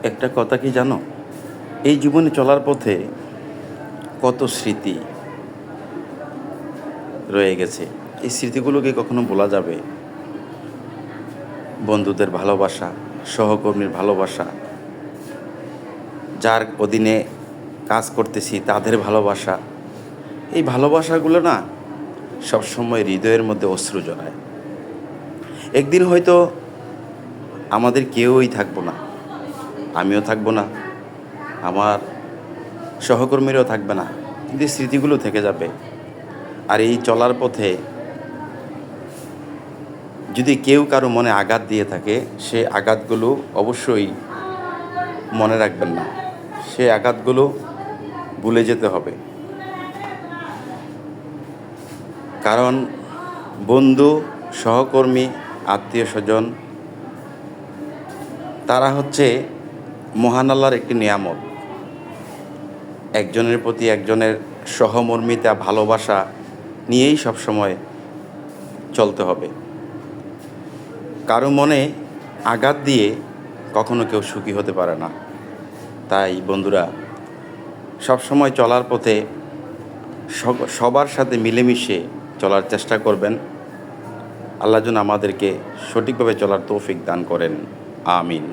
একটা কথা কি জানো, এই জীবনে চলার পথে কত স্মৃতি রয়ে গেছে। এই স্মৃতিগুলোকে কখনো ভোলা যাবে? বন্ধুদের ভালোবাসা, সহকর্মীর ভালোবাসা, যার অধীনে কাজ করতেছি তাদের ভালোবাসা, এই ভালোবাসাগুলো না সবসময় হৃদয়ের মধ্যে অশ্রু জড়ায়। একদিন হয়তো আমাদের কেউই থাকবো না, আমিও থাকবো না, আমার সহকর্মীরাও থাকবে না, কিন্তু এই স্মৃতিগুলো থেকে যাবে। আর এই চলার পথে যদি কেউ কারো মনে আঘাত দিয়ে থাকে, সে আঘাতগুলো অবশ্যই মনে রাখবেন না, সে আঘাতগুলো ভুলে যেতে হবে। কারণ বন্ধু, সহকর্মী, আত্মীয়স্বজন, তারা হচ্ছে মহান আল্লাহর একটি নিয়ামত। একজনের প্রতি একজনের সহমর্মিতা, ভালোবাসা নিয়েই সবসময় চলতে হবে। কারো মনে আঘাত দিয়ে কখনো কেউ সুখী হতে পারে না। তাই বন্ধুরা, সবসময় চলার পথে সবার সাথে মিলেমিশে চলার চেষ্টা করবেন। আল্লাহ যেন আমাদেরকে সঠিকভাবে চলার তৌফিক দান করেন। আমিন।